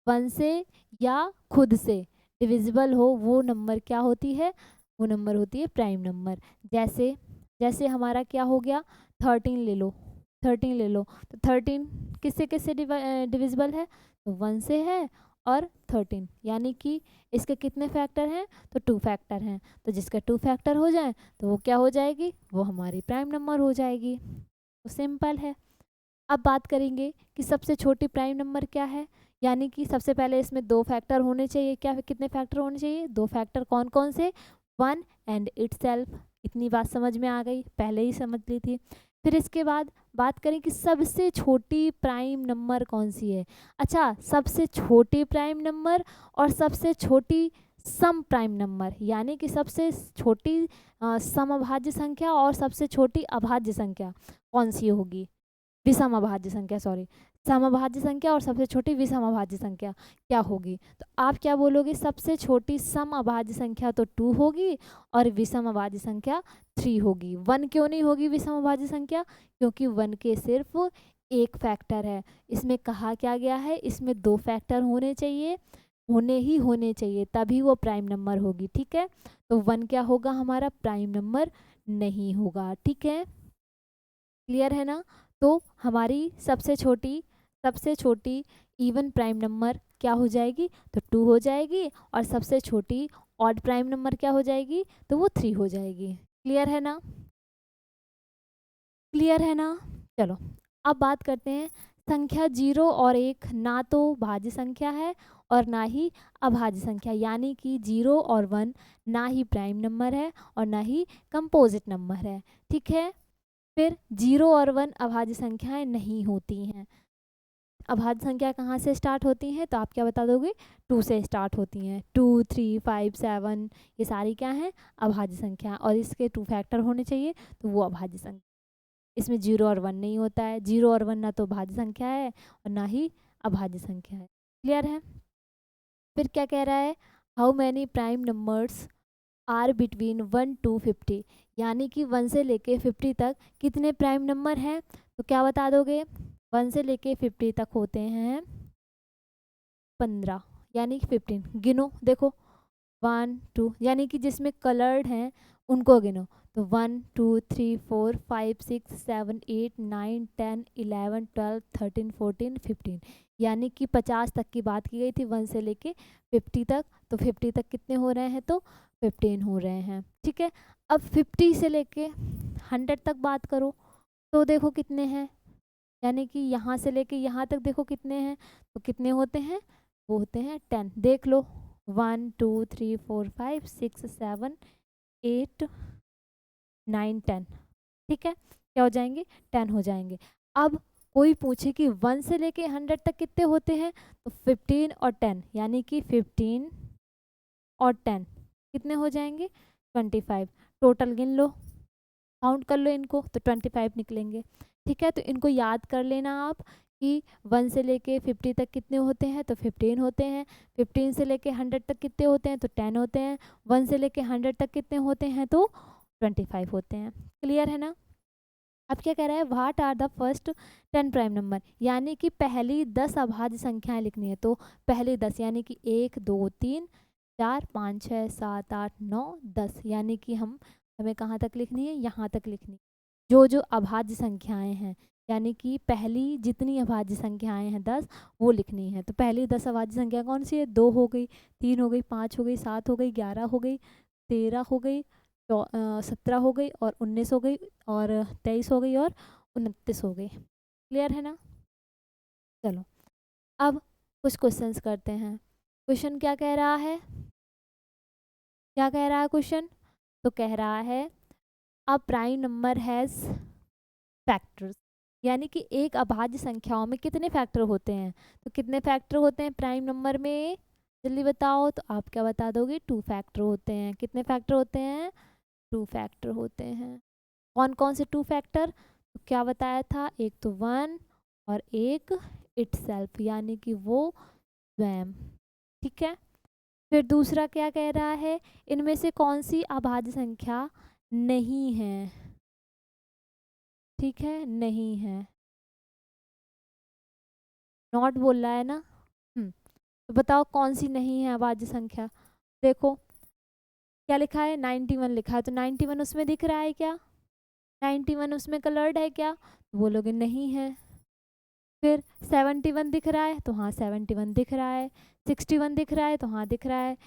1 से या खुद से डिविजिबल हो वो नंबर क्या होती है? वो नंबर होती है प्राइम नंबर। जैसे जैसे हमारा क्या हो गया? 13 ले लो, 13 ले लो, तो 13 किससे किससे डिविजिबल है? तो 1 से है और 13, यानी कि इसके कितने फैक्टर हैं? तो 2 फैक्टर हैं। तो जिसका 2 फैक्टर हो जाए तो वो क्या हो जाएगी? वो हमारी प्राइम नंबर हो जाएगी। तो सिंपल है। अब बात करेंगे कि सबसे छोटी प्राइम नंबर क्या है? यानी कि सबसे पहले इसमें 2 फैक्टर होने चाहिए। क्या कितने फैक्टर होने चाहिए? 2 फैक्टर कौन कौन से? 1 एंड इटसेल्फ। इतनी बात समझ में आ गई, पहले ही समझ ली थी। फिर इसके बाद बात करें कि सबसे छोटी प्राइम नंबर कौन सी है। अच्छा, सबसे छोटी प्राइम नंबर और सबसे छोटी सम प्राइम नंबर, यानी कि सबसे छोटी समअभाज्य संख्या और सबसे छोटी अभाज्य संख्या कौन सी होगी, विषम अभाज्य संख्या, सॉरी, समअभाज्य संख्या और सबसे छोटी विषम अभाज्य संख्या क्या होगी। तो आप क्या बोलोगे, सबसे छोटी सम अभाज्य संख्या तो 2 होगी और विषम अभाज्य संख्या 3 होगी। 1 क्यों नहीं होगी विषम अभाज्य संख्या, क्योंकि 1 के सिर्फ एक फैक्टर है। इसमें कहा क्या गया है, इसमें 2 फैक्टर होने चाहिए, होने चाहिए, तभी वो प्राइम नंबर होगी। ठीक है, तो 1 क्या होगा, हमारा प्राइम नंबर नहीं होगा। ठीक है, क्लियर है ना। तो हमारी सबसे छोटी इवन प्राइम नंबर क्या हो जाएगी, तो 2 हो जाएगी, और सबसे छोटी ऑड प्राइम नंबर क्या हो जाएगी, तो वो 3 हो जाएगी। क्लियर है ना, क्लियर है ना। चलो अब बात करते हैं, संख्या 0 और 1 ना तो भाज्य संख्या है और ना ही अभाज्य संख्या, यानी कि 0 और 1 ना ही प्राइम नंबर है और ना ही कंपोजिट नंबर है। ठीक है, फिर 0 और 1 अभाज्य संख्याएं नहीं होती हैं। अभाज्य संख्या कहाँ से स्टार्ट होती हैं, तो आप क्या बता दोगे, 2 से स्टार्ट होती हैं। 2, 3, 5, 7 ये सारी क्या हैं, अभाज्य संख्या, और इसके 2 फैक्टर होने चाहिए, तो वो अभाज्य संख्या। इसमें 0 और 1 नहीं होता है। 0 और 1 ना तो भाज्य संख्या है और ना ही अभाज्य संख्या है। क्लियर है। फिर क्या कह रहा है, how many prime numbers are between 1 to 50, यानी कि 1 से लेके 50 तक कितने प्राइम नंबर हैं, तो क्या बता दोगे, 1 से लेके 50 तक होते हैं 15, यानी कि 15 गिनो, देखो 1 2, यानी कि जिसमें कलर्ड हैं उनको गिनो, तो 1 2 3 4 5 6 7 8 9 10 11 12 13 14 15, यानी कि 50 तक की बात की गई थी 1 से लेके 50 तक, तो 50 तक कितने हो रहे हैं, तो 15 हो रहे हैं। ठीक है, अब 50 से लेके 100 तक बात करो, तो देखो कितने हैं, यानी कि यहाँ से लेके यहाँ तक देखो कितने हैं, तो कितने होते हैं, वो होते हैं 10। देख लो 1 2 3 4 5 6 7 8 9 10, ठीक है, क्या हो जाएंगे, 10 हो जाएंगे। अब कोई पूछे कि 1 से लेके 100 तक कितने होते हैं, तो 15 और 10, यानी कि 15 और 10 कितने हो जाएंगे, 25। टोटल गिन लो, काउंट कर लो इनको, तो 25 निकलेंगे। ठीक है, तो इनको याद कर लेना आप कि 1 से लेके 50 तक कितने होते हैं, तो 15 होते हैं। 15 से लेके 100 तक कितने होते हैं, तो 10 होते हैं। 1 से लेके 100 तक कितने होते हैं, तो 25 होते हैं। क्लियर है ना। अब क्या कह रहा है, what are the first 10 prime number, यानी कि पहली 10 अभाज्य संख्याएं लिखनी है, तो पहली 10 यानी कि 1 2 3 4 5 6 7 8 9 10, यानी कि हमें कहाँ तक लिखनी है, यहाँ तक लिखनी है। जो अभाज्य संख्याएं हैं, यानी कि पहली जितनी अभाज्य संख्याएं हैं 10, वो लिखनी है। तो पहली 10 अभाज्य संख्या कौन सी है, 2 हो गई, 3 हो गई, 5 हो गई, 7 हो गई, 11 हो गई, 13 हो गई, 17 हो गई, और 19 हो गई, और 23 हो गई, और 29 हो गई। क्लियर है ना। चलो अब कुछ क्वेश्चंस करते हैं। क्वेश्चन क्या कह रहा है, क्या कह रहा है क्वेश्चन, तो कह रहा है a prime number has factors, यानी कि एक अभाज्य संख्याओं में कितने फैक्टर होते हैं, तो कितने फैक्टर होते हैं प्राइम नंबर में, जल्दी बताओ, तो आप क्या बता दोगे, 2 फैक्टर होते हैं। कितने फैक्टर होते हैं, 2 फैक्टर होते हैं। कौन कौन से 2 फैक्टर, तो क्या बताया था, एक तो 1 और एक इटसेल्फ, यानी कि वो स्वयं। ठीक है, फिर दूसरा क्या कह रहा है, इनमें से कौन सी अभाज्य संख्या नहीं है, ठीक है, नहीं है, नॉट बोल रहा है ना। तो बताओ कौन सी नहीं है अभाज्य संख्या। देखो क्या लिखा है, 91 लिखा है, तो 91 उसमें दिख रहा है क्या, 91 उसमें कलर्ड है क्या, तो बोलोगे नहीं है। फिर 71 दिख रहा है, तो हाँ 71 दिख रहा है। 61 दिख रहा है, तो हाँ दिख रहा है।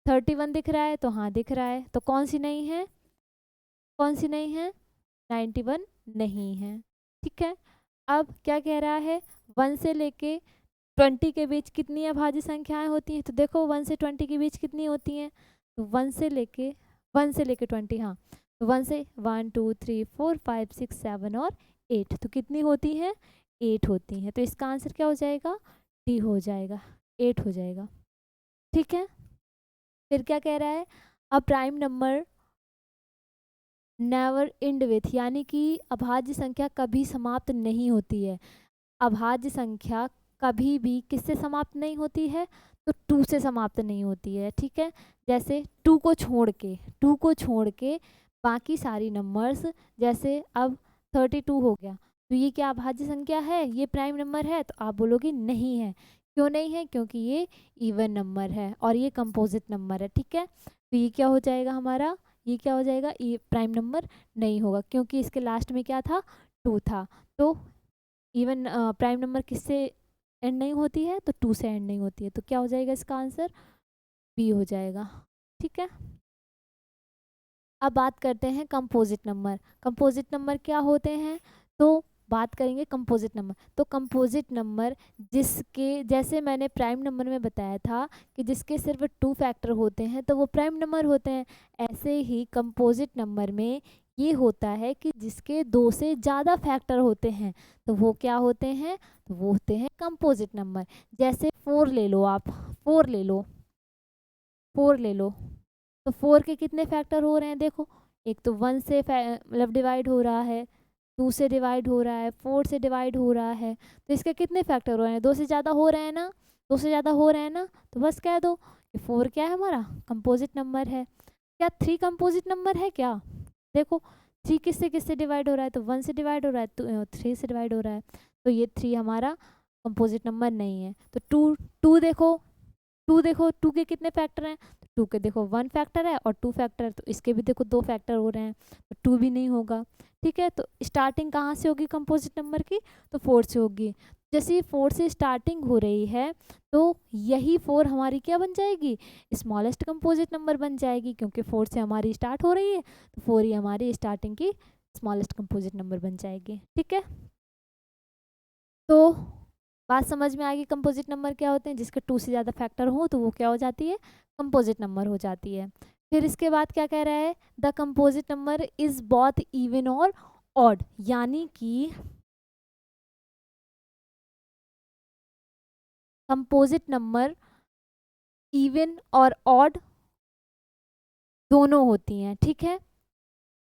31 दिख रहा है, तो हाँ दिख रहा है। तो कौन सी नहीं है, कौन सी नहीं है, 91 नहीं है। ठीक है, अब क्या कह रहा है, 1 से लेके 20 के बीच कितनी अभाज्य संख्याएं होती हैं, तो देखो 1 से 20 के बीच कितनी होती हैं, तो 1 से लेके 20, हाँ, तो 1 से 1 2 3 4 5 6 7 और 8, तो कितनी होती हैं? 8 होती हैं। तो इसका आंसर क्या हो जाएगा? डी हो जाएगा, 8 हो जाएगा। ठीक है, फिर क्या कह रहा है? A prime number never and with, यानी कि अभाज्य संख्या कभी समाप्त नहीं होती है। अभाज्य संख्या कभी भी किससे समाप्त नहीं होती है? तो 2 से समाप्त नहीं होती है। ठीक है, जैसे 2 को छोड़ के, 2 को छोड़ के बाकी सारी नंबर्स, जैसे अब 32 हो गया, तो ये क्या अभाज्य संख्या है? ये प्राइम नंबर है? तो आप बोलोगे नहीं है। क्यों नहीं है? क्योंकि ये इवन नंबर है और ये कंपोजिट नंबर है। ठीक है, तो ये क्या हो जाएगा हमारा? ये क्या हो जाएगा? ये प्राइम नंबर नहीं होगा, क्योंकि इसके लास्ट में क्या था? 2 था। तो इवन प्राइम नंबर किससे एंड नहीं होती है? तो 2 से एंड नहीं होती है। तो क्या हो जाएगा इसका आंसर? बी हो जाएगा। ठीक है, अब बात करते हैं कंपोजिट नंबर। कंपोजिट नंबर क्या होते हैं? तो बात करेंगे कंपोजिट नंबर। तो कंपोजिट नंबर जिसके, जैसे मैंने प्राइम नंबर में बताया था कि जिसके सिर्फ 2 फैक्टर होते हैं तो वो प्राइम नंबर होते हैं, ऐसे ही कंपोजिट नंबर में ये होता है कि जिसके 2 से ज़्यादा फैक्टर होते हैं तो वो क्या होते हैं? तो वो होते हैं कंपोजिट नंबर। जैसे 4 ले लो आप, 4 ले लो, 4 ले लो, तो 4 के कितने फैक्टर हो रहे हैं? देखो, एक तो 1 से मतलब डिवाइड हो रहा है, 2 से डिवाइड हो रहा है, 4 से डिवाइड हो रहा है, तो इसके कितने फैक्टर हो रहे हैं? 2 से ज़्यादा हो रहे हैं ना, 2 से ज़्यादा हो रहे हैं ना, तो बस कह दो कि 4 क्या है? हमारा कंपोजिट नंबर है। क्या 3 कंपोजिट नंबर है क्या? देखो, 3 किससे किससे डिवाइड हो रहा है? तो 1 से डिवाइड हो रहा है, तो 3 से डिवाइड हो रहा है, तो ये 3 हमारा कंपोजिट नंबर नहीं है। तो 2, 2 देखो, 2 देखो, 2 के कितने फैक्टर हैं? 2 के देखो 1 फैक्टर है और 2 फैक्टर है, तो इसके भी देखो 2 फैक्टर हो रहे हैं, तो 2 भी नहीं होगा। ठीक है, तो स्टार्टिंग कहाँ से होगी कंपोजिट नंबर की? तो 4 से होगी। जैसे ही 4 से स्टार्टिंग हो रही है तो यही 4 हमारी क्या बन जाएगी? स्मॉलेस्ट कंपोजिट नंबर बन जाएगी, क्योंकि 4 से हमारी स्टार्ट हो रही है, तो 4 ही हमारी स्टार्टिंग की स्मॉलेस्ट कंपोजिट नंबर बन जाएगी। ठीक है, तो बात समझ में आ गई कंपोजिट नंबर क्या होते हैं? जिसके 2 से ज़्यादा फैक्टर हो तो वो क्या हो जाती है? कंपोजिट नंबर हो जाती है। फिर इसके बाद क्या कह रहा है? The composite number is both even और ऑड, यानी कि कंपोजिट नंबर इवन और ऑड दोनों होती हैं। ठीक है,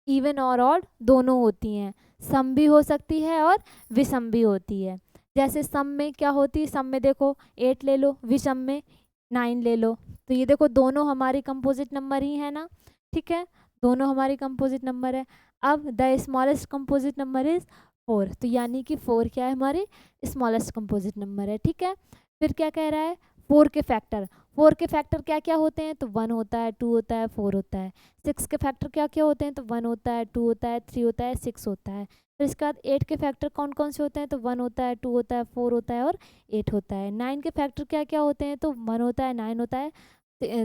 इवन और ऑड दोनों होती हैं, सम भी हो सकती है और विषम भी होती है। जैसे सम में क्या होती है? सम में देखो 8 ले लो, विषम में 9 ले लो, तो ये देखो दोनों हमारी कंपोजिट नंबर ही है ना। ठीक है, दोनों हमारी कंपोजिट नंबर है। अब the smallest composite number is 4, तो यानी कि 4 क्या है? हमारे स्मॉलेस्ट कंपोजिट नंबर है। ठीक है, फिर क्या कह रहा है? 4 के फैक्टर, 4 के फैक्टर क्या क्या होते हैं? तो 1 होता है, 2 होता है, 4 होता है। 6 के फैक्टर क्या क्या होते हैं? तो 1 होता है, 2 होता है, 3 होता है, 6 होता है। फिर इसके बाद 8 के फैक्टर कौन कौन से होते हैं? तो 1 होता है, 2 होता है, 4 होता है और 8 होता है। 9 के फैक्टर क्या क्या होते हैं? तो 1 होता है, 9 होता है,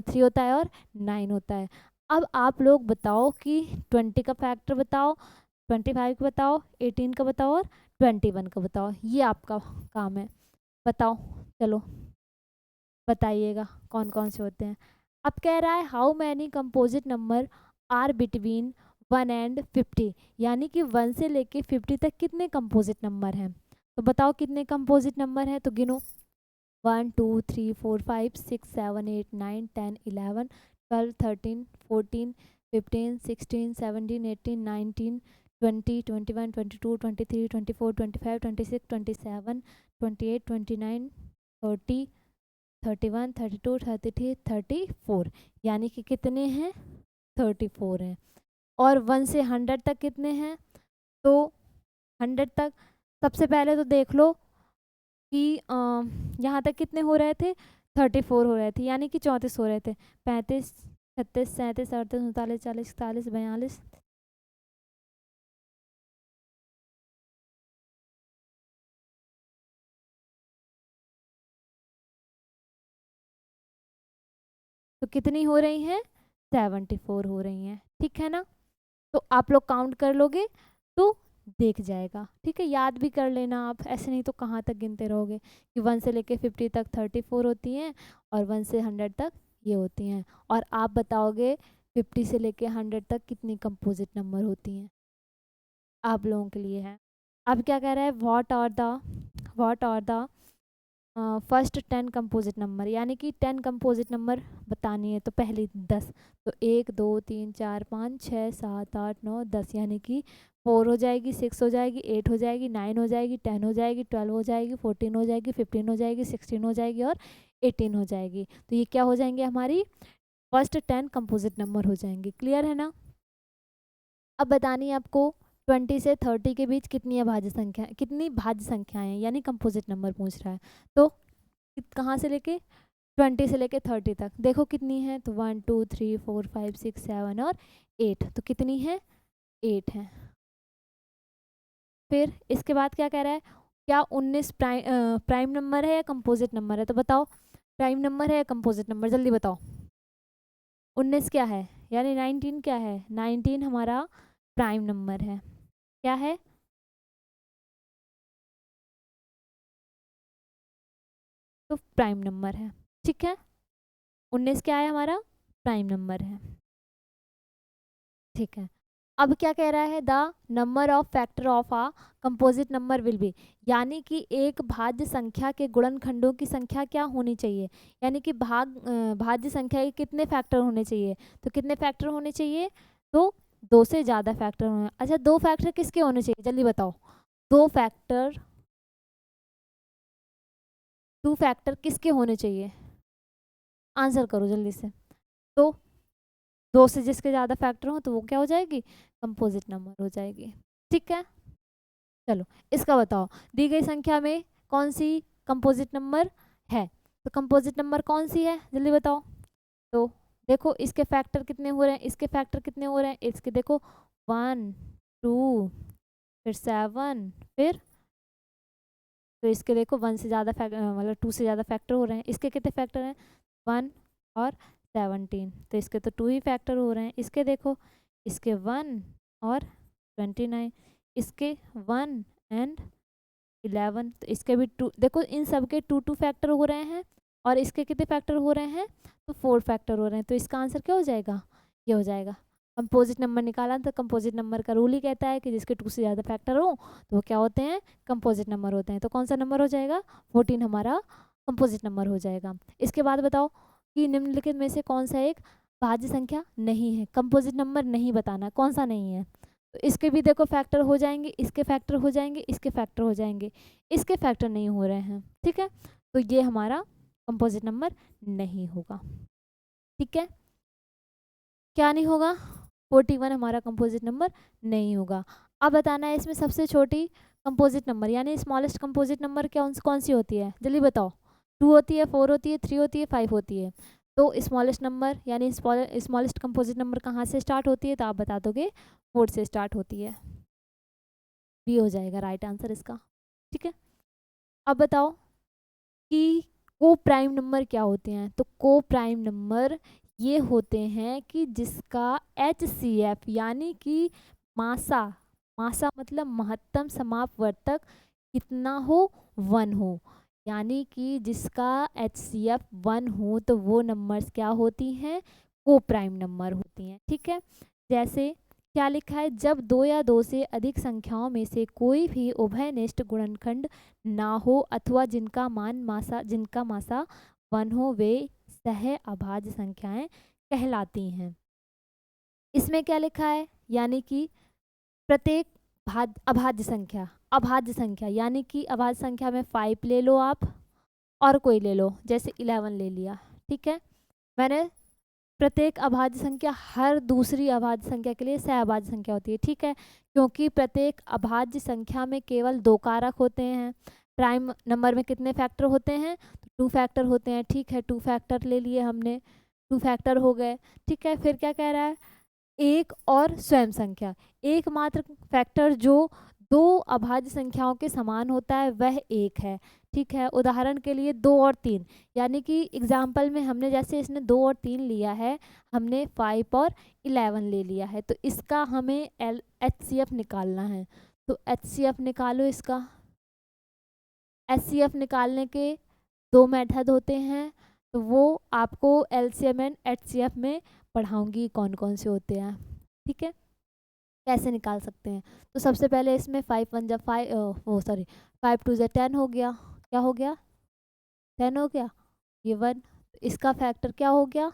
3 होता है और 9 होता है। अब आप लोग बताओ कि 20 का फैक्टर बताओ, 25 का बताओ, 18 का बताओ और 21 का बताओ। ये आपका काम है, बताओ, चलो बताइएगा कौन कौन से होते हैं। अब कह रहा है how many composite number are between 1 and 50, यानी कि 1 से लेके 50 तक कितने कंपोजिट नंबर हैं? तो बताओ कितने कंपोजिट नंबर हैं? तो गिनो, 1 2 3 4 5 6 7 8 9 10 11 12 13 14 15 16 17 18 19 20 21 22 23 24 25 26 27 28 29 30 31 32 33 34, यानी कि कितने हैं? 34 हैं। और 1 से 100 तक कितने हैं? तो 100 तक सबसे पहले तो देख लो कि यहाँ तक कितने हो रहे थे? 34 हो रहे थे, यानी कि 34 हो रहे थे। 35 36 37 38 39 40 41 42 तो कितनी हो रही हैं? 74 हो रही हैं। ठीक है ना, तो आप लोग काउंट कर लोगे तो देख जाएगा। ठीक है, याद भी कर लेना आप, ऐसे नहीं तो कहाँ तक गिनते रहोगे कि 1 से लेके 50 तक 34 होती हैं और 1 से 100 तक ये होती हैं। और आप बताओगे 50 से लेके 100 तक कितनी कंपोजिट नंबर होती हैं? आप लोगों के लिए है। अब क्या कह रहा है, what are the first 10 composite number, यानी कि 10 कंपोजिट नंबर बतानी है। तो पहली 10, तो 1 2 3 4 5 6 7 8 9 10, यानी कि 4 हो जाएगी, 6 हो जाएगी, 8 हो जाएगी, 9 हो जाएगी, 10 हो जाएगी, 12 हो जाएगी, 14 हो जाएगी, 15 हो जाएगी, 16 हो जाएगी और 18 हो जाएगी। तो ये क्या हो जाएंगे, हमारी फर्स्ट 10 कंपोजिट नंबर हो जाएंगे। क्लियर है ना? अब बतानी है आपको 20 से 30 के बीच कितनी अभाज्य संख्या, कितनी भाज्य संख्याएं हैं, यानी कंपोजिट नंबर पूछ रहा है। तो कहाँ से लेके 20 से लेके 30 तक देखो कितनी है, तो 1 2 3 4 5 6 7 और 8, तो कितनी है, 8 है। फिर इसके बाद क्या कह रहा है, क्या 19 प्राइम नंबर है या कंपोजिट नंबर है? तो बताओ, प्राइम नंबर है या कंपोजिट नंबर, जल्दी बताओ। 19 क्या है, यानी 19 क्या है, 19 हमारा प्राइम नंबर है। क्या है, तो प्राइम नंबर है। ठीक है, 19 क्या है, हमारा प्राइम नंबर है। ठीक है, अब क्या कह रहा है, the number of factor of a composite number will be, यानी कि एक भाज्य संख्या के गुणनखंडों की संख्या क्या होनी चाहिए, यानी कि भाज्य संख्या के कितने फैक्टर होने चाहिए। तो कितने फैक्टर होने चाहिए, तो 2 से ज़्यादा फैक्टर होने। अच्छा, 2 फैक्टर किसके होने चाहिए, जल्दी बताओ। 2 फैक्टर 2 फैक्टर किसके होने चाहिए, आंसर करो जल्दी से। तो 2 से जिसके ज़्यादा फैक्टर हो तो वो क्या हो जाएगी, कंपोजिट नंबर हो जाएगी। ठीक है, चलो इसका बताओ, दी गई संख्या में कौन सी कंपोजिट नंबर है। तो कंपोजिट नंबर कौन सी है, जल्दी बताओ। तो देखो इसके फैक्टर कितने हो रहे हैं, इसके फैक्टर कितने हो रहे हैं, इसके देखो 1 2 फिर 7, फिर इसके देखो 1 से ज़्यादा मतलब 2 से ज़्यादा फैक्टर हो रहे हैं। इसके कितने फैक्टर हैं, 1 और 17, तो इसके तो 2 ही फैक्टर हो रहे हैं। इसके देखो, इसके 1 और 29, इसके 1 एंड 11, तो इसके भी 2, देखो इन सब के 2 2 फैक्टर हो रहे हैं और इसके कितने फैक्टर हो रहे हैं, तो 4 फैक्टर हो रहे हैं। तो इसका आंसर क्या हो जाएगा, ये हो जाएगा। कंपोजिट नंबर निकाला, तो कंपोजिट नंबर का रूल ही कहता है कि जिसके 2 से ज़्यादा फैक्टर हो तो वो क्या होते हैं, कंपोजिट नंबर होते हैं। तो कौन सा नंबर हो जाएगा, 14 हमारा कंपोजिट नंबर हो जाएगा। इसके बाद बताओ कि निम्नलिखित में से कौन सा एक भाज्य संख्या नहीं है, कंपोजिट नंबर नहीं बताना कौन सा नहीं है। तो इसके भी देखो फैक्टर हो जाएंगे, इसके फैक्टर हो जाएंगे, इसके फैक्टर हो जाएंगे, इसके फैक्टर नहीं हो रहे हैं। ठीक है, तो ये हमारा कंपोजिट नंबर नहीं होगा। ठीक है, क्या नहीं होगा, 41 हमारा कंपोजिट नंबर नहीं होगा। अब बताना है इसमें सबसे छोटी कंपोजिट नंबर यानी स्मॉलेस्ट कंपोजिट नंबर कौन सी होती है, जल्दी बताओ। 2 होती है, 4 होती है, 3 होती है, 5 होती है। तो स्मॉलेस्ट नंबर यानी स्मॉलेस्ट कंपोजिट नंबर कहाँ से स्टार्ट होती है, तो आप बता दोगे 4 से स्टार्ट होती है। बी हो जाएगा राइट आंसर इसका। ठीक है, अब बताओ कि को प्राइम नंबर क्या होते हैं। तो को प्राइम नंबर ये होते हैं कि जिसका HCF यानी कि मासा, मासा मतलब महत्तम समापवर्तक कितना हो, 1 हो, यानी कि जिसका HCF 1 हो तो वो नंबर्स क्या होती हैं, को प्राइम नंबर होती हैं। ठीक है, जैसे क्या लिखा है, जब 2 या 2 से अधिक संख्याओं में से कोई भी उभयनिष्ठ गुणनखंड ना हो अथवा जिनका मासा 1 हो, वे सह अभाज्य संख्याएं कहलाती हैं। इसमें क्या लिखा है, यानी कि प्रत्येक अभाज्य संख्या यानी कि अभाज्य संख्या में 5 ले लो आप और कोई ले लो, जैसे 11 ले लिया। ठीक है, मैंने प्रत्येक अभाज्य संख्या हर दूसरी अभाज्य संख्या के लिए सहअभाज्य संख्या होती है। ठीक है, क्योंकि प्रत्येक अभाज्य संख्या में केवल 2 कारक होते हैं। प्राइम नंबर में कितने फैक्टर होते हैं, तो 2 फैक्टर होते हैं। ठीक है, 2 फैक्टर ले लिए हमने, 2 फैक्टर हो गए। ठीक है, फिर क्या कह रहा है, एक और स्वयं संख्या, एकमात्र फैक्टर जो 2 अभाज्य संख्याओं के समान होता है वह 1 है। ठीक है, उदाहरण के लिए 2 और 3, यानी कि एग्जाम्पल में हमने जैसे इसने 2 और 3 लिया है, हमने 5 और 11 ले लिया है, तो इसका हमें HCF निकालना है। तो HCF निकालो इसका। HCF निकालने के 2 मेथड होते हैं, तो वो आपको LCM एंड HCF में पढ़ाऊँगी कौन कौन से होते हैं, ठीक है, कैसे निकाल सकते हैं। तो सबसे पहले इसमें 5 1 जा 5 5 2 जा 10 हो गया, क्या हो गया 10 हो गया, ये 1, इसका फैक्टर क्या हो गया,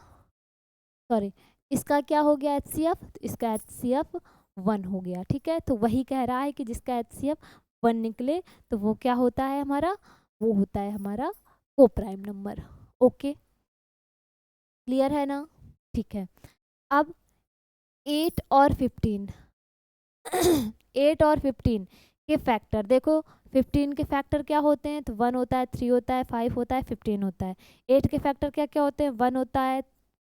सॉरी इसका क्या हो गया HCF, इसका HCF 1 हो गया, ठीक है। तो वही कह रहा है कि जिसका HCF 1 निकले तो वो क्या होता है हमारा, वो होता है हमारा को प्राइम नंबर। ओके, क्लियर है ना, ठीक है। अब 8 और 15 8 और 15 के फैक्टर देखो, 15 के फैक्टर क्या होते हैं, तो 1 होता है, 3 होता है, 5 होता है, 15 होता है। 8 के फैक्टर क्या क्या होते हैं, 1 होता है,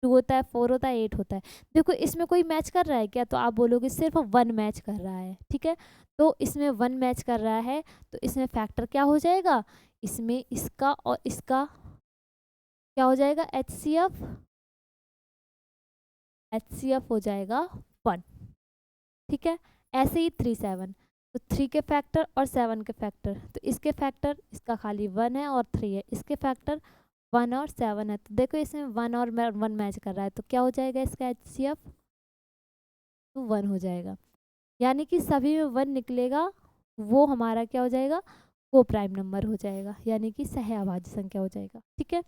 2 होता है, 4 होता है, 8 होता है। देखो इसमें कोई मैच कर रहा है क्या, तो आप बोलोगे सिर्फ 1 मैच कर रहा है, ठीक है। तो इसमें 1 मैच कर रहा है, तो इसमें फैक्टर क्या हो जाएगा, इसमें इसका और इसका क्या हो जाएगा, HCF हो जाएगा 1, ठीक है। ऐसे ही 3 7, तो 3 के फैक्टर और 7 के फैक्टर, तो इसके फैक्टर, इसका खाली 1 है और 3 है, इसके फैक्टर 1 और 7 है। तो देखो इसमें 1 और 1 मैच कर रहा है, तो क्या हो जाएगा इसका HCF, तो 1 हो जाएगा। यानी कि सभी में 1 निकलेगा, वो हमारा क्या हो जाएगा, को प्राइम नंबर हो जाएगा, यानी कि सहअभाज्य संख्या हो जाएगा, ठीक है।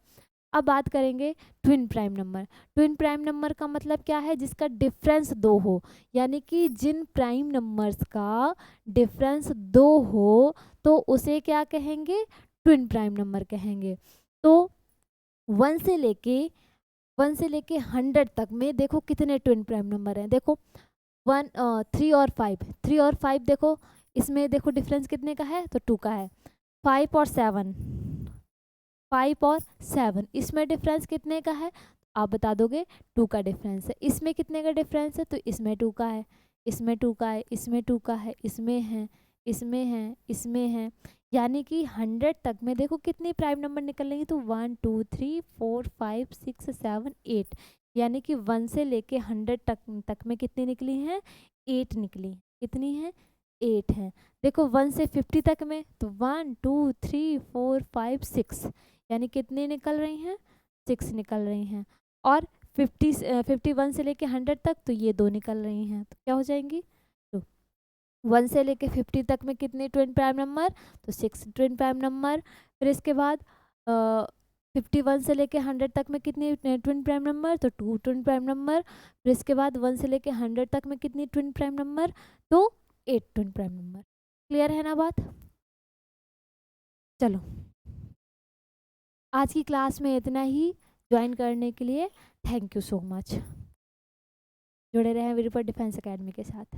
अब बात करेंगे twin prime number. Twin prime number का मतलब क्या है, जिसका डिफरेंस 2 हो, यानी कि जिन प्राइम नंबर्स का डिफरेंस 2 हो तो उसे क्या कहेंगे, ट्विन प्राइम नंबर कहेंगे। तो 1 से लेके 100 तक में देखो कितने ट्विन प्राइम नंबर हैं, देखो 3 और 5 देखो, इसमें देखो डिफरेंस कितने का है, तो 2 का है। 5 और 7 इसमें डिफरेंस कितने का है, आप बता दोगे 2 का डिफरेंस है। इसमें कितने का डिफरेंस है, तो इसमें 2 का है, इसमें 2 का है, इसमें 2 का है, इसमें है, इसमें है, इसमें है। यानी कि 100 तक में देखो कितनी प्राइम नंबर निकल रही है, तो 1 2 3 4 5 6 7 8, यानी कि 1 से लेके 100 तक में कितनी निकली हैं, 8 निकली। कितनी है, 8 है। देखो 1 से 50 तक में, तो 1 2 3 4 5 6, यानी कितनी निकल रही हैं, 6 निकल रही हैं। और 51 से लेके 100 तक, तो ये 2 निकल रही हैं, तो क्या हो जाएंगी, तो 1 से लेके 50 तक में कितने ट्विन प्राइम नंबर, तो 6 ट्विन प्राइम नंबर। फिर इसके बाद 51 से लेके 100 तक में कितनी ट्विन प्राइम नंबर, तो 2 ट्विन प्राइम नंबर। फिर इसके बाद 1 से लेके 100 तक में कितनी ट्विन प्राइम नंबर, तो 8 ट्विन प्राइम नंबर। क्लियर है ना बात, चलो आज की क्लास में इतना ही। ज्वाइन करने के लिए थैंक यू सो मच। जुड़े रहें वीरपुर डिफेंस एकेडमी के साथ।